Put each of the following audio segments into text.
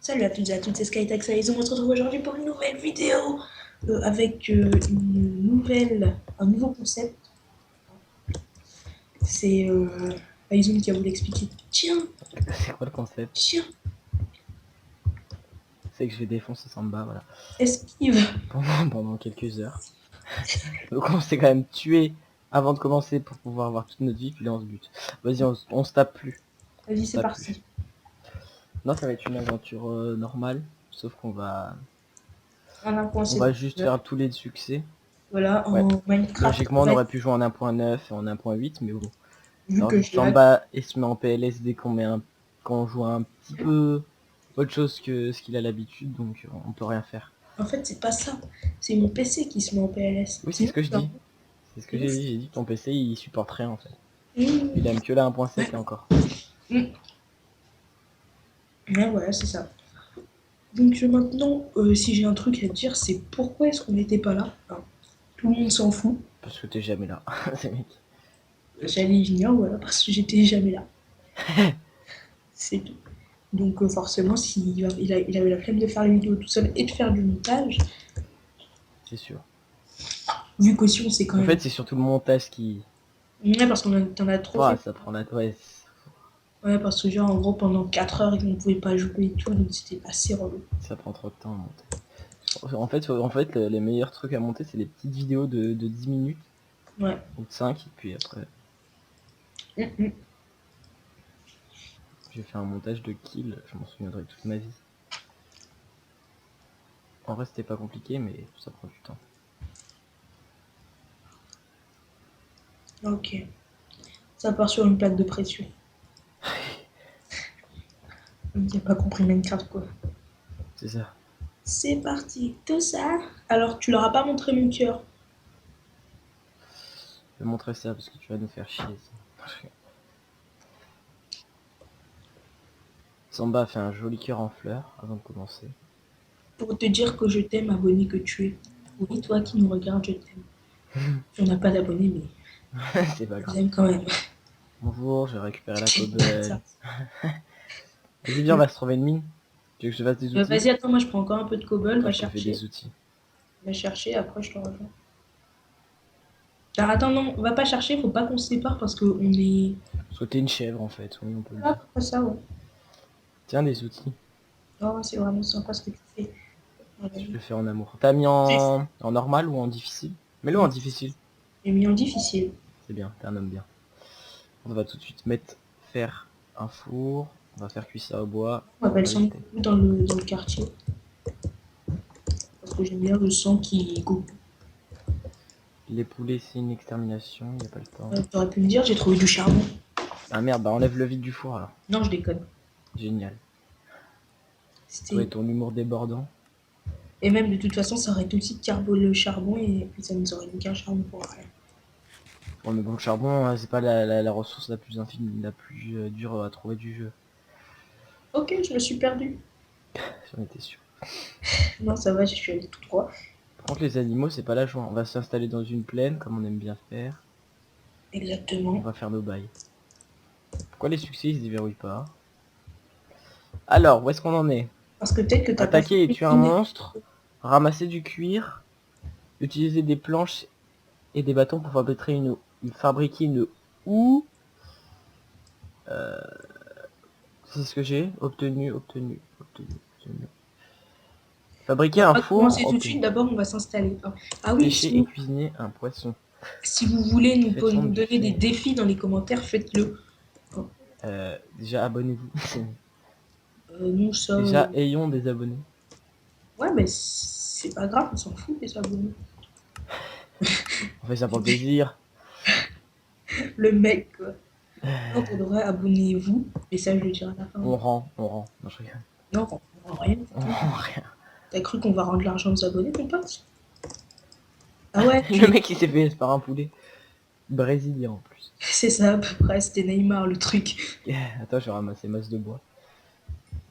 Salut à toutes, c'est Skytax et on se retrouve aujourd'hui pour une nouvelle vidéo avec un nouveau concept. C'est Aizoun qui a voulu expliquer. Tiens, C'est quoi le concept? tiens, C'est que je vais défoncer Samba, voilà. esquive. Pendant quelques heures. Donc on s'est quand même tué avant de commencer pour pouvoir avoir toute notre vie, puis là on se bute. Vas-y, on se tape plus. On Vas-y, se c'est tape plus. parti. Non, ça va être une aventure normale, sauf qu'on va... En un point, On c'est va juste bon. faire tous les succès. Voilà, Ouais. en Minecraft, Logiquement, on aurait pu jouer en 1.9 et en 1.8, mais bon. vu Alors que vu que je lag. Samba il se met en PLS dès qu'on joue un petit peu autre chose que ce qu'il a l'habitude, donc on peut rien faire. En fait, c'est pas ça. C'est mon PC qui se met en PLS. Oui, c'est Sinon, ce que je c'est un dis. C'est ce que ouf. j'ai dit que ton PC il supporte rien en fait. Il Mmh. aime que la 1.7 et encore. Mmh. Ouais, voilà, c'est ça. Donc maintenant, si j'ai un truc à te dire, c'est pourquoi est-ce qu'on n'était pas là? Enfin, tout le monde s'en fout. Parce que t'es jamais là. C'est mec. J'allais y venir, voilà, parce que j'étais jamais là. C'est tout. Donc forcément, il a eu la flemme de faire les vidéos tout seul et de faire du montage, C'est sûr. vu qu'aussi on s'est quand En même... fait, c'est surtout le montage qui... Ouais, parce qu'on t'en a trop Ouah, fait. ça prend la... Ouais, Ouais, parce que genre, en gros, pendant 4 heures, on ne pouvait pas jouer et tout, donc c'était assez relou. ça prend trop de temps à monter. En fait, les meilleurs trucs à monter, c'est les petites vidéos de 10 minutes Ouais. ou de 5, et puis après, Mm. j'ai fait un montage de kill, je m'en souviendrai toute ma vie. En vrai, c'était pas compliqué, mais ça prend du temps. Ok. Ça part sur une plaque de pression. Il n'a pas compris Minecraft, quoi. C'est ça. C'est parti, tout ça. Alors, tu leur as pas montré mon cœur. Je vais montrer ça parce que tu vas nous faire chier. Samba a fait un joli cœur en fleurs avant de commencer. Pour te dire que je t'aime, abonné que tu es. Oui, toi qui nous regardes, je t'aime. Tu n'as pas d'abonnés, mais C'est pas je grave. t'aime quand même. Bonjour, j'ai récupéré la Ça. cobble. Vas-y, viens, on va se trouver une mine. Tu veux que je te fasse des outils? Vas-y, attends, moi je prends encore un peu de cobble, Attends, va je te fais chercher. des outils. Va chercher, après je te rejoins. Alors attends, non, on va pas chercher, faut pas qu'on se sépare parce qu'on est... Parce que t'es une chèvre en fait, oui, on peut le Ah, dire. pourquoi ça, ouais. Tiens, des outils. Oh, c'est vraiment sympa ce que tu fais. Je Ouais. le fais en amour. T'as mis en normal ou en difficile? Mets-le en difficile. J'ai mis en difficile. C'est bien, t'es un homme bien. On va tout de suite faire un four. On va faire cuire ça au bois. On appelle On va ça les un steaks. coucou dans le quartier. Parce que j'aime bien le sang qui coupe. Les poulets, c'est une extermination, il n'y a pas le temps. T'aurais pu me dire, j'ai trouvé du charbon. Ah merde, bah enlève le vide du four alors. Non, je déconne. Génial. Toi et C'était... ton humour débordant. Et même de toute façon, ça aurait tout de suite carboné le charbon et puis ça nous aurait mis qu'un charbon pour rien. Bon mais bon, le charbon, c'est pas la ressource la plus infinie, la plus dure à trouver du jeu. Ok, je me suis perdue. J'en étais sûr. Non, ça va, je suis allée tout droit. Par contre les animaux, c'est pas la joie. On va s'installer dans une plaine, comme on aime bien faire. On Exactement. va faire nos bails. Pourquoi les succès, ils se déverrouillent pas? Alors, où est-ce qu'on en est? Parce que peut-être que t'as pas fait Attaquer et tuer un cuisiner. monstre, ramasser du cuir, utiliser des planches et des bâtons pour fabriquer une houe. C'est ce que j'ai obtenu. On Fabriquer va un pas commencer four, tout de ok. suite, d'abord on va s'installer. Ah oui, Pêcher et cuisiner un poisson. si vous voulez Faites-en nous du donner des fer. défis dans les commentaires, faites-le. Déjà abonnez-vous. Nous, ça... Déjà ayons des abonnés. Ouais, mais c'est pas grave, on s'en fout des abonnés. On fait ça pour le plaisir. Le mec, quoi. Non, pour de vrai, abonnez-vous. Et ça, je le dirai à la fin. On rend. Non, je rigole. Non, on rend rien du On tout. rend rien. T'as cru qu'on va rendre l'argent aux abonnés, mon pote? Ah ouais, tu Le les... mec il s'est fait par un poulet. Brésilien en plus. C'est ça, à peu près, c'était Neymar, le truc. Attends, je vais ramasser masse de bois.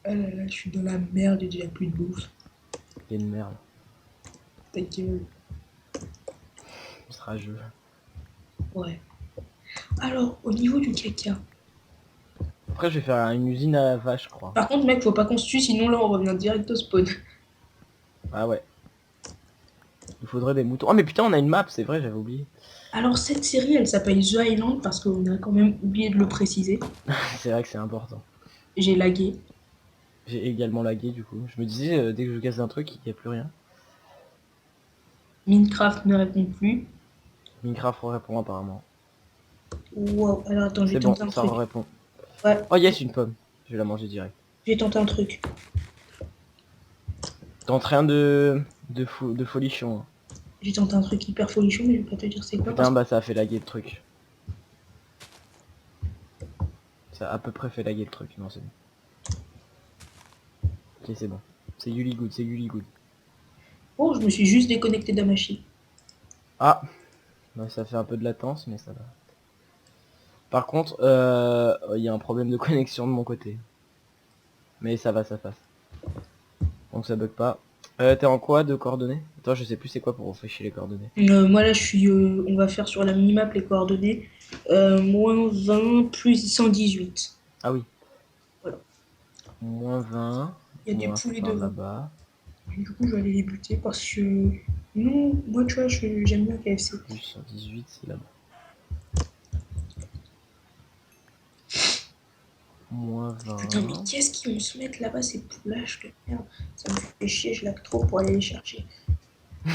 Ah là là, je suis dans la merde, il n'y a plus de bouffe. Quelle merde. Ta gueule. On sera jeu. Ouais. Alors, au niveau du caca, Après, je vais faire une usine à la vache, je crois. Par contre, mec, faut pas qu'on se tue, sinon là, on revient direct au spawn. Ah ouais. Il faudrait des moutons. Oh mais putain, on a une map, c'est vrai, j'avais oublié. Alors, cette série, elle s'appelle The Island parce qu'on a quand même oublié de le préciser. C'est vrai que c'est important. J'ai lagué. J'ai également lagué du coup. Je me disais, dès que je casse un truc, il n'y a plus rien. Minecraft ne répond plus. Minecraft répond apparemment. Wow, alors attends, je vais C'est bon, tenter un ça truc. répond. Ouais, Oh yes, une pomme. Je vais la manger direct. je vais tenter un truc. T'es en train de folichon. Hein. J'ai tenté un truc hyper folichon, mais je vais pas te dire c'est quoi parce Putain, que... bah ça a fait laguer le truc. Ça a à peu près fait laguer le truc. Non, c'est bon. Ok, c'est bon. C'est Yuli Good, c'est Yuli Good. Oh, je me suis juste déconnecté de la machine. Ah, bah, ça fait un peu de latence, mais ça va. Par contre, il y a un problème de connexion de mon côté. Mais ça va, ça passe. Donc ça bug pas. T'es en quoi de coordonnées? Attends, je sais plus c'est quoi pour réfléchir les coordonnées. Moi là, je suis... on va faire sur la minimap les coordonnées. -20 plus 118. Ah oui. Voilà. -20. Il y a du Moins poulet 20 devant. là-bas. Du coup, je vais aller les buter parce que... Non, moi, tu vois, j'aime bien KFC. Plus 118, c'est là-bas. Putain, mais -20. qu'est-ce qu'ils vont se mettre là-bas, ces poulages de merde? Ça me fait chier, je lag trop pour aller les chercher. -20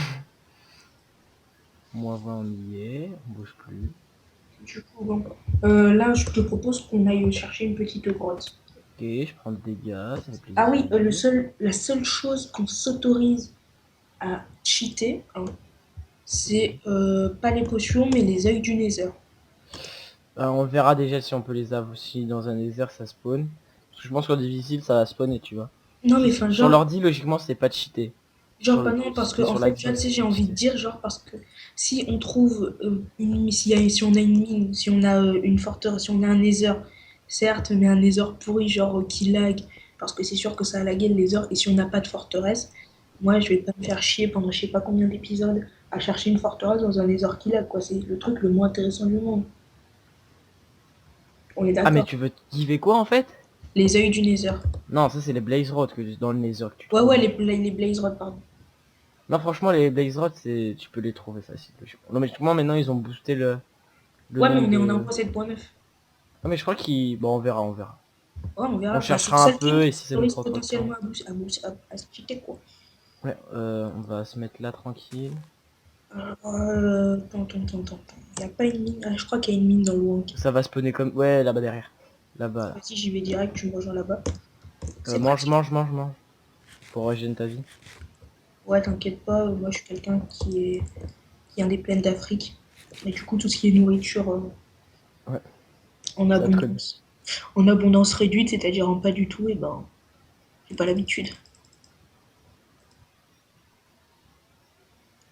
on y est. On bouge plus. Du coup, bon. Là, je te propose qu'on aille chercher une petite grotte. Ok, je prends le dégât, ça fait Ah oui, plaisir. la seule chose qu'on s'autorise à cheater, hein, c'est pas les potions, mais les œils du Nether. On verra déjà si on peut les avoir aussi dans un désert ça spawn. Parce que je pense qu'en difficile ça va spawner, tu vois. Non, mais enfin, Sur l'ordi, logiquement, c'est pas cheaté. genre pas non, parce que C'était en sur fait, la tu vois, tu Xbox, sais, j'ai c'était envie de cheaté. dire, genre, parce que si on trouve si on a une mine, si on a une forteresse, si on a un Nether, certes, mais un Nether pourri, genre qui lag, parce que c'est sûr que ça a lagué le Nether, et si on n'a pas de forteresse, moi, je vais pas me faire chier pendant je sais pas combien d'épisodes à chercher une forteresse dans un Nether qui lag, quoi. C'est le truc le moins intéressant du monde. On est Ah mais d'accord. tu veux giver quoi en fait? Les œils du Nether. Non, ça c'est les Blaze Rod que dans le Nether que tu Ouais, ouais, trouves. les Blaze Rod, pardon. Non franchement les Blaze Rod c'est tu peux les trouver facile. Non mais justement maintenant ils ont boosté le Ouais, mais nombre on est en de. 1.7.9. Non mais je crois qu'ils. Bon on verra, on verra. Ouais, on On verra. Bah, c'est le cherchera un seul truc peu et qui si ça nous s'autorise prend trop de temps. potentiellement à se cheater, quoi. Ouais, on va se mettre là tranquille. Attends. Il n'y a pas une mine. Ah, je crois qu'il y a une mine dans le Wank. Ça va spawner comme. Ouais là-bas derrière. Là-bas là. Vas-y, j'y vais direct, tu me rejoins là-bas. C'est Mange, parti. mange, mange, mange. Pour régénérer ta vie. Ouais, t'inquiète pas, moi je suis quelqu'un qui est des plaines d'Afrique. Et du coup, tout ce qui est nourriture Ouais, en ça te. abondance. En abondance réduite, c'est-à-dire en pas du tout, et ben, j'ai pas l'habitude.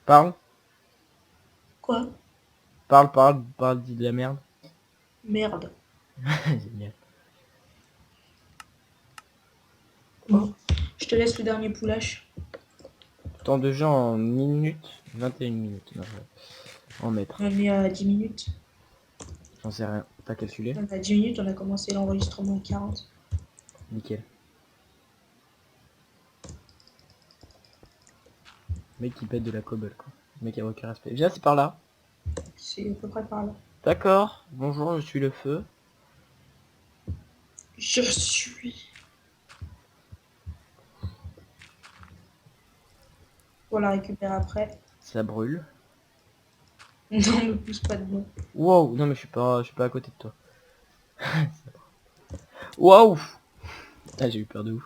Parle, Quoi? parle, dis de la merde. Merde. Génial. Bon, je te laisse le dernier poulache. Temps de jeu en minutes. 21 minutes. Non, en mètres. On est à 10 minutes. J'en sais rien. T'as calculé? On a 10 minutes, on a commencé l'enregistrement à 40. Nickel. Mec qui pète de la cobble quoi. Mec qui a aucun respect. Viens, c'est par là. C'est à peu près par là. D'accord. Bonjour, je suis le feu. Je suis. Pour la récupérer après. Ça brûle. Non, me pousse pas dedans. Wow, non mais je suis pas à côté de toi. Waouh. Ah j'ai eu peur de ouf.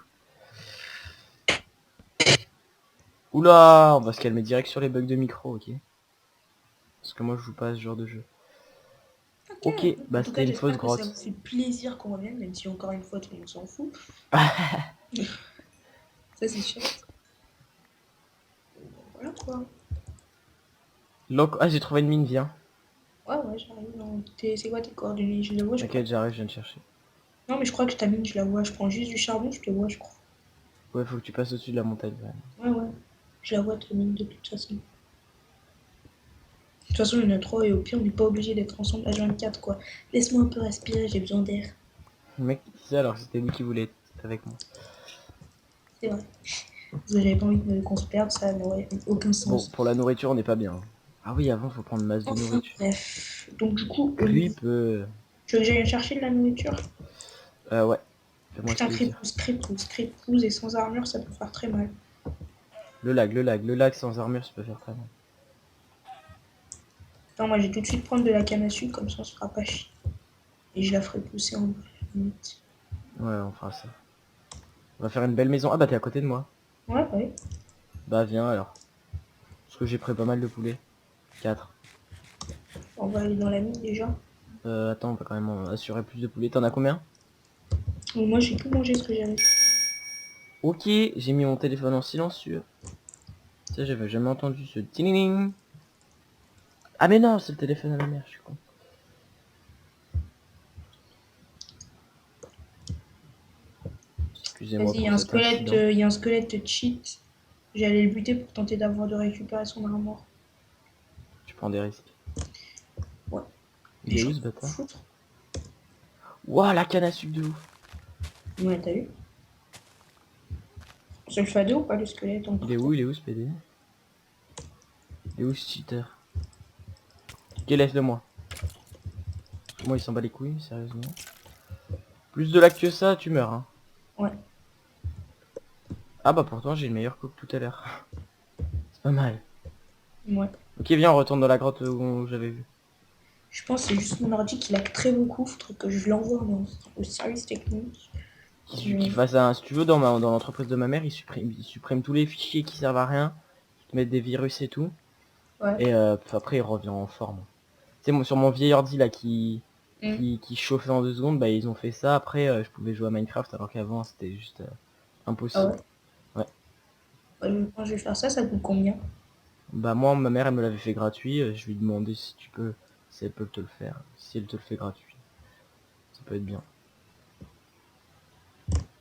Oula, on va se calmer direct sur les bugs de micro, ok. Parce que moi je joue pas à ce genre de jeu. Ok, En bah tout cas, c'était une fausse j'espère que ça vous grotte. fait plaisir qu'on revienne, même si encore une fois, tout le monde s'en fout. Ça, c'est sûr. Voilà quoi. Ah j'ai trouvé une mine, viens. Ouais, j'arrive. C'est quoi tes coordonnées? Je les vois, je crois. T'inquiète, j'arrive, je viens de chercher. Non, mais je crois que ta mine, je la vois. Je prends juste du charbon, je te vois, je crois. Ouais, faut que tu passes au-dessus de la montagne quand même. Ouais. Je la vois, ta mine, de toute façon. De toute façon, il y en a trois et au pire, on n'est pas obligé d'être ensemble à 24 quoi. Laisse-moi un peu respirer, j'ai besoin d'air. Le mec qui disait alors que c'était lui qui voulait être avec moi. C'est vrai. Parce que j'avais pas envie qu'on se perde, ça n'aurait aucun Bon, sens. pour la nourriture, on n'est pas bien. Ah oui, avant, faut prendre masse de Enfin, nourriture. bref. Donc, du coup, Creep, tu veux que j'aille chercher de la nourriture? ouais, fais-moi ce Putain, plaisir. crépouze et sans armure, ça peut faire très mal. Le lag sans armure, ça peut faire très mal. Attends, moi, j'ai tout de suite prendre de la canne à sucre, comme ça, on se fera pas chier. Et je la ferai pousser en minute. Ouais, on fera ça. On va faire une belle maison. Ah bah t'es à côté de moi. Ouais, ouais. Bah viens alors. Parce que j'ai pris pas mal de poulet. 4. On va aller dans la mine déjà. Attends, on va quand même assurer plus de poulet. T'en as combien? Donc, moi, j'ai tout mangé ce que j'avais. Ok, j'ai mis mon téléphone en silencieux. Ça, j'avais jamais entendu ce ting. Ah mais non, c'est le téléphone à la mère, je suis con. Excusez-moi Vas-y, pour cet incident. il y a un squelette cheat. J'allais le buter pour tenter d'avoir de récupérer son armure. Tu prends des risques. Ouais. Il Et est j'en où ai ce rien à bâtard? foutre. Ouah, la canne à sucre de ouf. Ouais, t'as vu? C'est le fado ou pas le squelette en Il est partant? où? Il est où ce PD? Il est où ce cheater? Ok, laisse-le moi. Parce que moi il s'en bat les couilles, sérieusement. Plus de lag que ça, tu meurs hein. Ouais, Ah bah pourtant j'ai une meilleure coupe tout à l'heure. C'est pas mal. ouais. Ok, viens, on retourne dans la grotte où j'avais vu. Je pense que c'est juste mon ordi qui lag très beaucoup. Faudrait que je l'envoie au service technique. Qui Mais... fasse un... Si tu veux, dans l'entreprise de ma mère, il supprime tous les fichiers qui servent à rien. Ils te mettent des virus et tout. Ouais. Et après il revient en forme. Tu sais, sur mon vieil ordi là Hmm. qui chauffait en 2 secondes, bah ils ont fait ça. Après je pouvais jouer à Minecraft alors qu'avant c'était juste Ah impossible. ouais? Ouais. Ouais, quand je vais faire ça, ça coûte combien? Bah moi, ma mère elle me l'avait fait gratuit. Je lui ai demandé si tu peux, si elle peut te le faire. Si elle te le fait gratuit, ça peut être bien.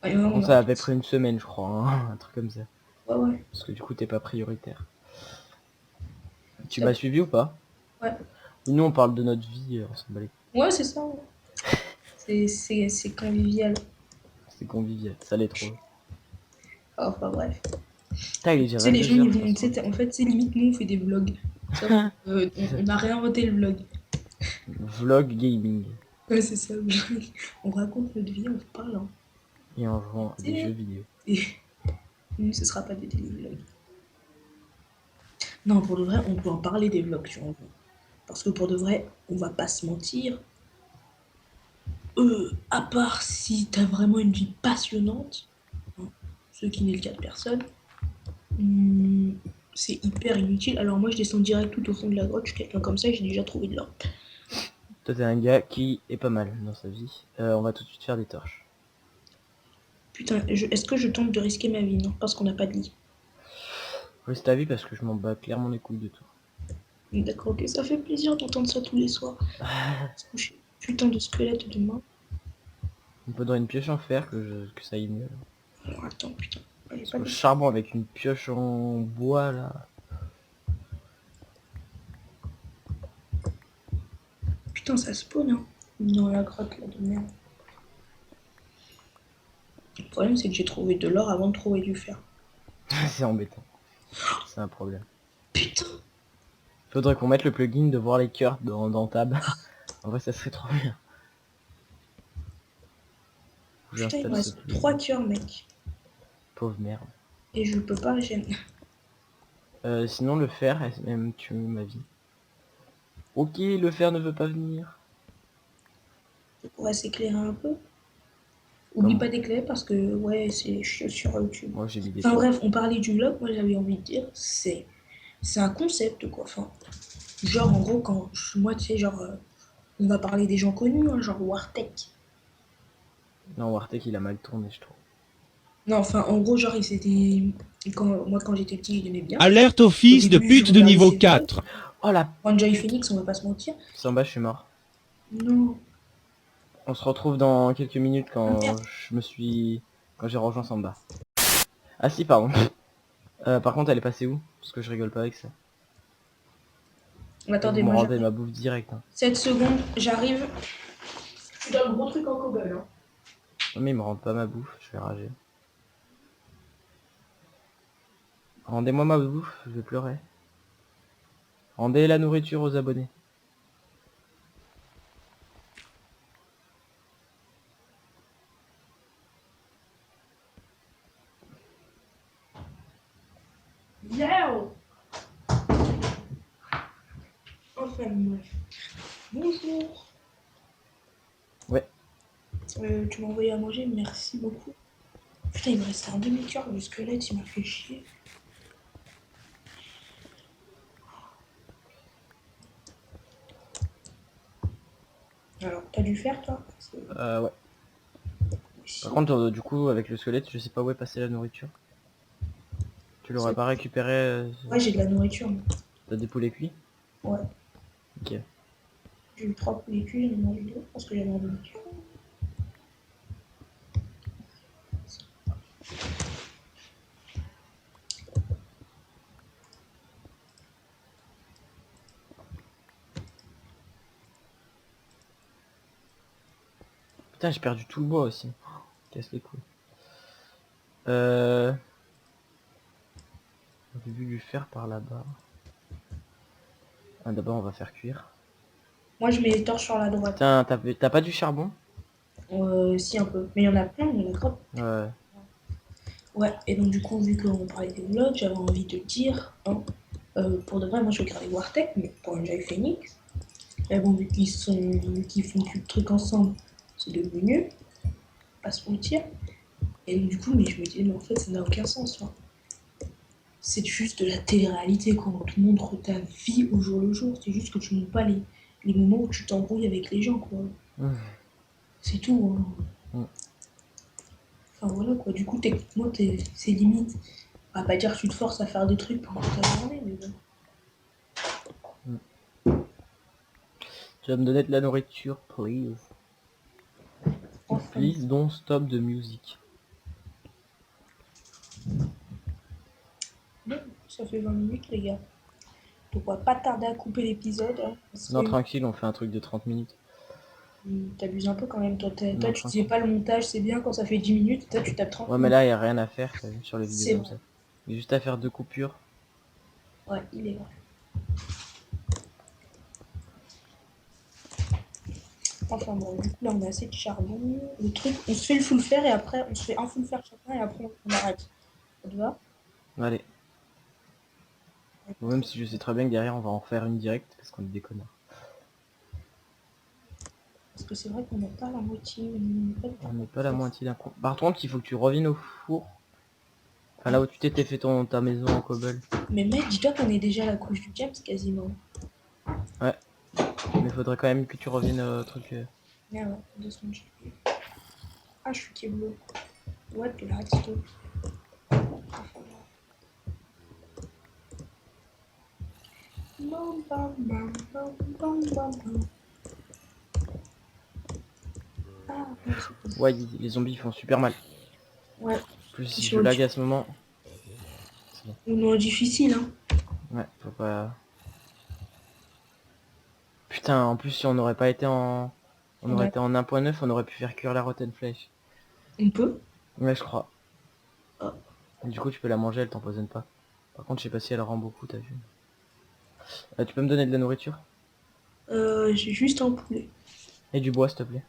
Ouais, ouais, Par mon contre ça ordi. avait pris une semaine je crois, hein, un truc comme ça. Ouais, ouais. Parce que du coup t'es pas prioritaire. Tu Ça m'as peut- suivi ou pas? Ouais, Nous on parle de notre vie, on s'en bat les couilles. ouais, c'est ça. Ouais. C'est convivial. C'est convivial, ça l'est trop. Enfin, bref. Putain il est Tu déjà sais, les gens, 22 h, ils ça vont. passe Tu trop sais, vite. en fait, c'est limite, nous, on fait des vlogs. Sauf C'est ça. on a réinventé le vlog. Vlog gaming. Ouais, c'est ça. On raconte notre vie en parlant. Et en jouant à des jeux C'est- vidéo. Et nous, ce sera pas des télévlogs. Non, pour de vrai, on peut en parler des vlogs si on veut. Parce que pour de vrai, on va pas se mentir. À part si t'as vraiment une vie passionnante, hein, ce qui n'est le cas de personne, hum, c'est hyper inutile. Alors moi, je descends direct tout au fond de la grotte. Je suis quelqu'un comme ça et j'ai déjà trouvé de l'or. Toi t'es un gars qui est pas mal dans sa vie. On va tout de suite faire des torches. Putain, est-ce que je tente de risquer ma vie? Non, parce qu'on n'a pas de lit. Reste ta vie parce que je m'en bats clairement les couilles de tout. D'accord, ok, ça fait plaisir d'entendre ça tous les soirs. Se coucher. Putain de squelette demain. On peut dans une pioche en fer que ça aille mieux. Alors attends, putain. Allez, Parce pas que le de... charbon avec une pioche en bois là. Putain, ça spawn, hein. Dans la grotte là de merde. Le problème, c'est que j'ai trouvé de l'or avant de trouver du fer. C'est embêtant. C'est un problème. Putain! Faudrait qu'on mette le plugin de voir les cœurs dans Tab. En vrai ça serait trop bien. Putain, il me J'installe ce reste 3 plugin. cœurs, mec. Pauvre merde. Et je peux pas régénérer. Sinon le fer, elle même tue ma vie. Ok, le fer ne veut pas venir. Ça pourrait s'éclairer un peu. Oublie pas Comment? d'éclairer parce que, ouais, c'est je suis sur YouTube. Moi j'ai mis des Enfin torches. bref, on parlait du vlog. Moi, j'avais envie de dire, c'est un concept, quoi. Enfin, genre, en gros, moi, tu sais, genre, on va parler des gens connus, hein, genre Wartech. Non, Wartek il a mal tourné je trouve. Non, enfin, en gros, genre, il s'était. Moi, quand j'étais petit, il aimait bien. Alerte au Au fils de début, je pute de regardais niveau ses vlogs. 4. Oh la... Enjoy Phoenix, on va pas se mentir. Samba, je suis mort. Non. On se retrouve dans quelques minutes Ah quand merde. quand j'ai rejoint Samba. Ah si, pardon. Par contre, elle est passée où? Parce que je rigole pas avec ça. Et vous Attendez, me moi, rendez j'arrive. ma bouffe direct. Hein. 7 secondes, j'arrive. Je suis dans le gros truc en cobble, hein. Non mais il me rend pas ma bouffe, je vais rager. Rendez-moi ma bouffe, je vais pleurer. Rendez la nourriture aux abonnés. Yo. Enfin, bref. Bonjour. Ouais. Tu m'as envoyé à manger, merci beaucoup. Putain, il me restait un demi-cœur, le squelette, il m'a fait chier. Alors, t'as dû faire, toi? Ouais. Par Si. contre, du coup, avec le squelette, je sais pas où est passée la nourriture. Tu l'aurais pas récupéré Ouais, j'ai de la nourriture, moi. T'as des poulets cuits? Ouais. Ok. J'ai eu 3 poulets cuits, j'en ai mangé 2 parce que j'avais un demi-cœur. Putain, j'ai perdu tout le bois aussi. Casse les couilles. Euh... J'ai vu du fer par là-bas. Ah, d'abord, on va faire cuire. Moi, je mets les torches sur la droite. Putain, t'as pas du charbon? Si, un peu. Mais il y en a plein, il y en a grave. Ouais. Ouais, et donc, du coup, vu qu'on parlait des vlogs, j'avais envie de dire, hein, pour de vrai, moi, je regardais Wartech, mais pour un Jai Phoenix. Et bon, vu qu'ils font plus de trucs ensemble, c'est devenu mieux, pas se mentir. Et donc, du coup, mais je me disais, mais en fait, ça n'a aucun sens, toi. C'est juste de la télé-réalité, quoi. On te montre ta vie au jour le jour. C'est juste que tu montres pas les moments où tu t'embrouilles avec les gens, quoi. Mmh. C'est tout, hein. Mmh. Enfin, voilà, quoi. Du coup, techniquement, c'est limite. On va pas dire que tu te forces à faire des trucs pendant ta journée, mais bon. Mmh. Tu vas me donner de la nourriture, please. Enfin, Please don't stop the music. bon, ça fait 20 minutes, les gars. Donc, on va pas tarder à couper l'épisode, hein. Non, tranquille, on fait un truc de 30 minutes. T'abuses un peu quand même. Toi, Non, tu disais tranquille. pas le montage, c'est bien quand ça fait 10 minutes. Toi, tu tapes 30 Ouais, mais minutes. là, y a rien à faire, t'as vu, sur les vidéos C'est comme vrai. ça. Il y a juste à faire 2 coupures. Ouais, il est vrai. Enfin bon, du coup, là, on a assez de charbon. Le truc, on se fait le full fer et après, on se fait un full fer chacun et après, on arrête. Ça te va? Allez. Ouais, Bon, même si je sais très bien que derrière, on va en refaire une directe, parce qu'on est des connards. parce que c'est vrai qu'on n'a pas la moitié. On n'a pas le On temps. n'est pas la moitié d'un coup. Par contre, il faut que tu reviennes au four. Enfin, là où tu t'étais fait ta maison en cobble. Mais mec, dis-toi qu'on est déjà à la couche du James quasiment. Ouais. Mais faudrait quand même que tu reviennes au truc. Ah ouais, 2 secondes, j'ai oublié. Ah, je suis Keblo. What, de la redstone. Bam, bam, bam, bam, bam, bam, bam. Ah, ouais, c'est bon. Ouais, les zombies font super mal. Ouais, En plus, si je sur lag à ce moment. C'est bon. on est difficile, hein. Ouais, faut pas. Putain, en plus, si on n'aurait pas été en. On aurait Ouais. été en 1.9, on aurait pu faire cuire la rotten flèche. On peut. Ouais, je crois. Ah. Du coup, tu peux la manger, elle t'empoisonne pas. Par contre, je sais pas si elle rend beaucoup, t'as vu. Tu peux me donner de la nourriture? J'ai juste un poulet. Et du bois, s'il te plaît.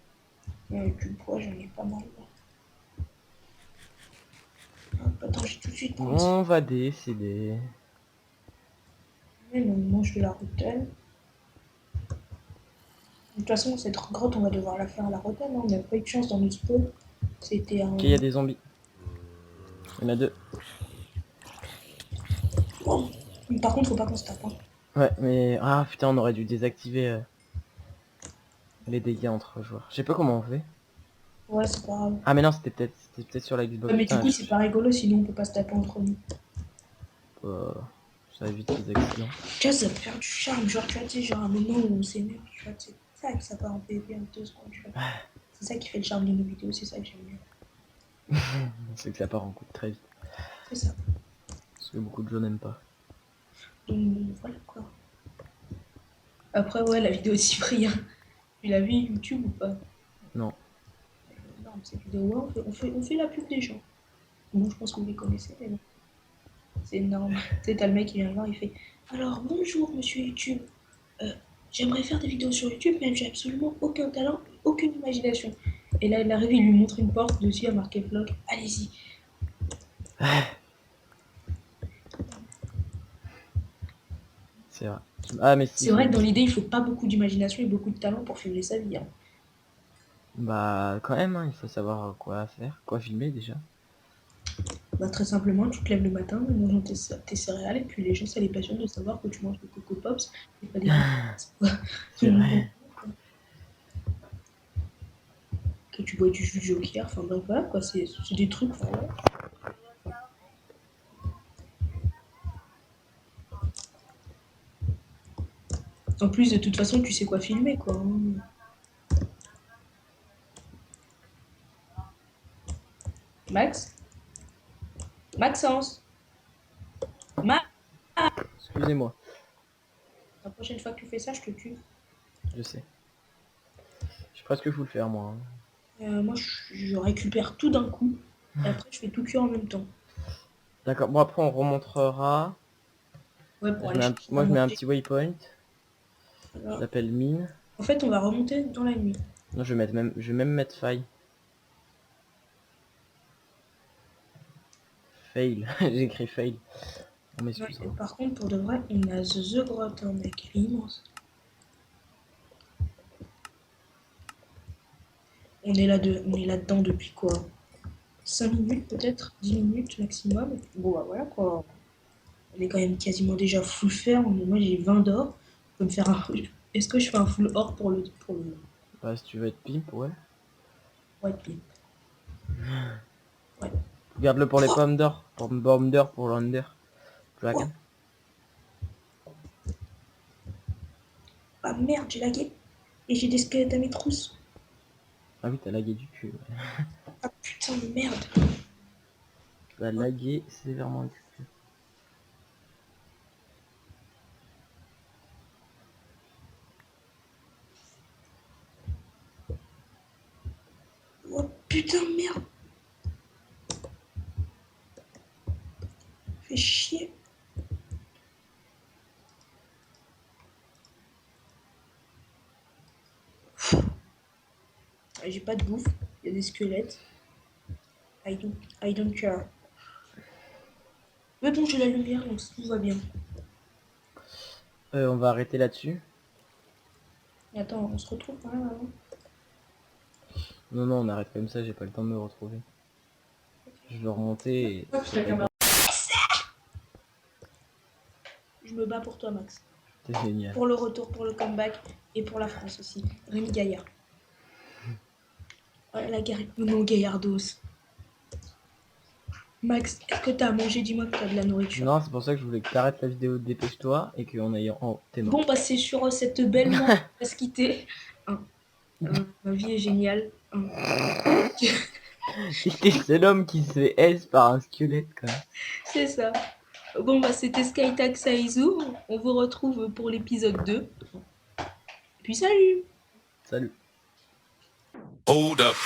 Du bois, j'en ai pas mal. Hop, attends, j'ai tout de suite prendre ça. On va décider. Mais non, on mange de la rotel. De toute façon, cette grotte, on va devoir la faire à la rotel, hein. On n'a pas eu de chance dans notre spawn. C'était un. Ok, il y a des zombies. Il y en a 2. Oh. Par contre, faut pas qu'on se tape, hein. Ouais, mais... Ah, putain, on aurait dû désactiver les dégâts entre joueurs. Je sais pas comment on fait. Ouais, c'est pas grave. Ah, mais non, c'était peut-être sur la Ouais, Xbox. mais du Putain, coup, c'est pas rigolo, sinon on peut pas se taper entre nous. euh, ça évite les accidents. Tu vois, ça peut faire du charme. Genre, tu vois, tu sais, genre un moment où on s'énerve, tu vois, c'est ça que ça part en PvP en 2 secondes, tu vois. C'est ça qui fait le charme de nos vidéos, c'est ça que j'aime bien. C'est que ça part en coup de très vite. C'est ça. Parce que beaucoup de gens n'aiment pas. Donc, voilà quoi. Après, ouais, la vidéo de Cyprien. Tu l'as vu YouTube ou pas? Non. Non. énorme ces vidéos. Ouais, on fait la pub des gens. Bon, je pense que vous les connaissez, mais bon, c'est énorme. Tu sais, t'as le mec qui vient le voir, il fait alors, bonjour monsieur YouTube. Euh, J'aimerais faire des vidéos sur YouTube, mais j'ai absolument aucun talent, aucune imagination. Et là, il arrive, il lui montre une porte, dessus, il y a marqué vlog. Allez-y. C'est vrai. Ah mais si, C'est vrai que dans l'idée, il faut pas beaucoup d'imagination et beaucoup de talent pour filmer sa vie, hein. bah quand même, hein, il faut savoir quoi faire, quoi filmer déjà. Bah, très simplement, tu te lèves le matin, en mangeant tes céréales, et puis les gens, ça les passionne de savoir que tu manges des Coco Pops et pas des Coco Pops, quoi. Tout C'est le monde comprend, vrai. quoi. Que tu bois du jus de Joker, enfin bref, voilà, quoi. C'est des trucs, enfin, voilà. En plus, de toute façon, tu sais quoi filmer, quoi, hein. Max? Maxence? Max? Excusez-moi, La prochaine fois que tu fais ça, je te tue. je sais. Je suis presque fou le faire moi, hein. Moi, je récupère tout d'un coup, et après, je fais tout cuire en même temps. D'accord, bon après on remontrera. Ouais, pour aller chercher à Moi je mets un manger. petit waypoint. Je Voilà. l'appelle mine. En fait, on va remonter dans la nuit. Non, je vais même mettre faille. Fail. J'ai écrit fail. On Ouais, m'excusera. par contre, pour de vrai, on a The Grotte, hein, mec, il est immense. On est là-dedans depuis quoi? 5 minutes peut-être? 10 minutes maximum. Bon, bah voilà quoi. On est quand même quasiment déjà full fer. Moi j'ai 20 d'or. Je peux me faire un. Est-ce que je fais un full or pour le Bah si tu veux être pimp, ouais. white pimp? Ouais. Garde-le pour les pommes d'or. Pour pommes d'or, pour l'under. Oh, Dragon. ah merde, j'ai lagué. Et j'ai des squelettes à mes trousses. Ah oui, t'as lagué du cul. Ouais. Ah putain de merde. T'as lagué sévèrement du cul. Oh putain de merde. Fais chier. J'ai pas de bouffe. Il y a des squelettes. I don't care. Mais bon, j'ai la lumière, donc tout va bien. On va arrêter là-dessus. Et attends, on se retrouve quand même avant. Non, non, on arrête comme ça, j'ai pas le temps de me retrouver. Je veux remonter et... Je me bats pour toi, Max. C'est génial. Pour le retour, pour le comeback et pour la France aussi. Rémi Gaillard. Oh, la non, Gaillardos. Max, est-ce que t'as à manger? Dis-moi que t'as de la nourriture. Non, c'est pour ça que je voulais que t'arrêtes la vidéo, dépêche-toi, et qu'on aille en... T'es mort. Bon, bah c'est sur cette belle note qu'on va se quitter. Hein, ma vie est géniale. Hein. C'est l'homme qui se fait S par un squelette, quand même. C'est ça. Bon, bah c'était Skytag Saizu. On vous retrouve pour l'épisode 2. Puis salut! Salut. Hold up.